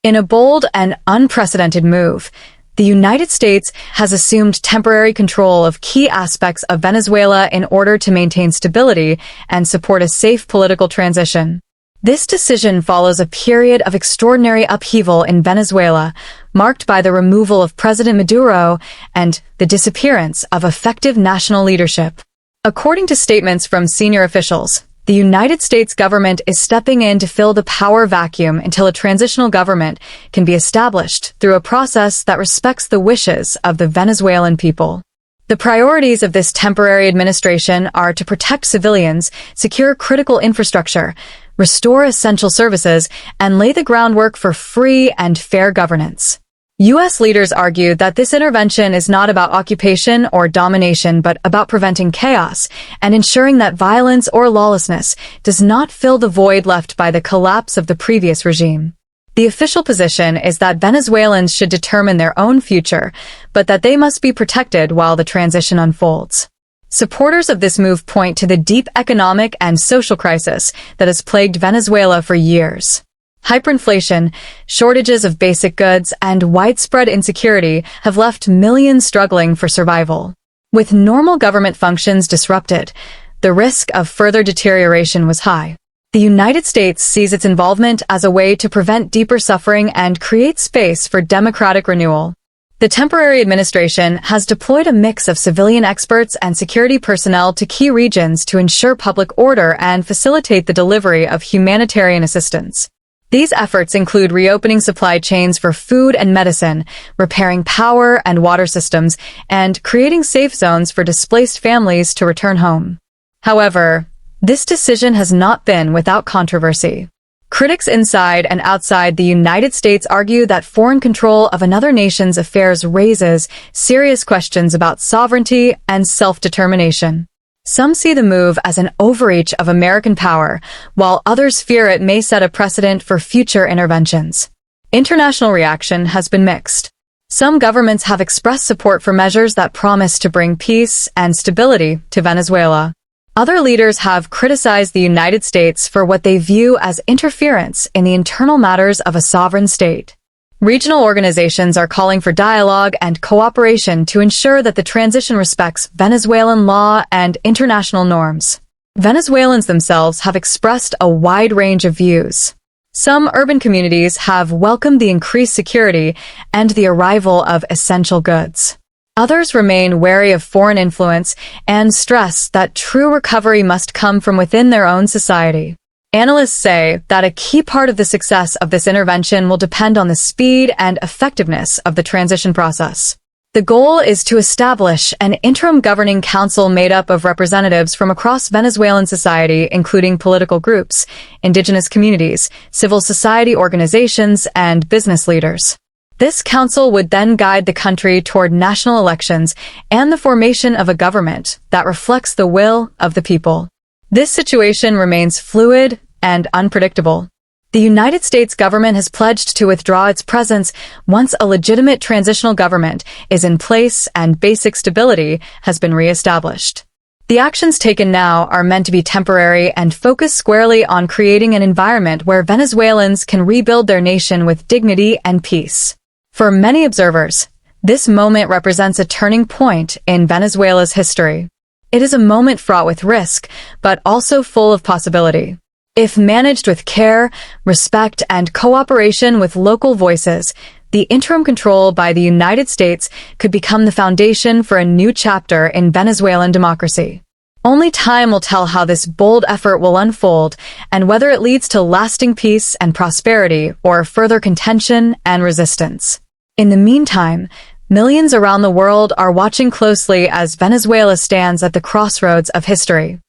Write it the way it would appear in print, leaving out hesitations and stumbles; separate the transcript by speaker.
Speaker 1: In a bold and unprecedented move, the United States has assumed temporary control of key aspects of Venezuela in order to maintain stability and support a safe political transition. This decision follows a period of extraordinary upheaval in Venezuela, marked by the removal of President Maduro and the disappearance of effective national leadership. According to statements from senior officials, the United States government is stepping in to fill the power vacuum until a transitional government can be established through a process that respects the wishes of the Venezuelan people. The priorities of this temporary administration are to protect civilians, secure critical infrastructure, restore essential services, and lay the groundwork for free and fair governance. U.S. leaders argue that this intervention is not about occupation or domination, but about preventing chaos and ensuring that violence or lawlessness does not fill the void left by the collapse of the previous regime. The official position is that Venezuelans should determine their own future, but that they must be protected while the transition unfolds. Supporters of this move point to the deep economic and social crisis that has plagued Venezuela for years. Hyperinflation, shortages of basic goods, and widespread insecurity have left millions struggling for survival. With normal government functions disrupted, the risk of further deterioration was high. The United States sees its involvement as a way to prevent deeper suffering and create space for democratic renewal. The temporary administration has deployed a mix of civilian experts and security personnel to key regions to ensure public order and facilitate the delivery of humanitarian assistance. These efforts include reopening supply chains for food and medicine, repairing power and water systems, and creating safe zones for displaced families to return home. However, this decision has not been without controversy. Critics inside and outside the United States argue that foreign control of another nation's affairs raises serious questions about sovereignty and self-determination. Some see the move as an overreach of American power, while others fear it may set a precedent for future interventions. International reaction has been mixed. Some governments have expressed support for measures that promise to bring peace and stability to Venezuela. Other leaders have criticized the United States for what they view as interference in the internal matters of a sovereign state. Regional organizations are calling for dialogue and cooperation to ensure that the transition respects Venezuelan law and international norms. Venezuelans themselves have expressed a wide range of views. Some urban communities have welcomed the increased security and the arrival of essential goods. Others remain wary of foreign influence and stress that true recovery must come from within their own society. Analysts say that a key part of the success of this intervention will depend on the speed and effectiveness of the transition process. The goal is to establish an interim governing council made up of representatives from across Venezuelan society, including political groups, indigenous communities, civil society organizations, and business leaders. This council would then guide the country toward national elections and the formation of a government that reflects the will of the people. This situation remains fluid and unpredictable. The United States government has pledged to withdraw its presence once a legitimate transitional government is in place and basic stability has been reestablished. The actions taken now are meant to be temporary and focus squarely on creating an environment where Venezuelans can rebuild their nation with dignity and peace. For many observers, this moment represents a turning point in Venezuela's history. It is a moment fraught with risk, but also full of possibility. If managed with care, respect, and cooperation with local voices, the interim control by the United States could become the foundation for a new chapter in Venezuelan democracy. Only time will tell how this bold effort will unfold and whether it leads to lasting peace and prosperity or further contention and resistance. In the meantime, millions around the world are watching closely as Venezuela stands at the crossroads of history.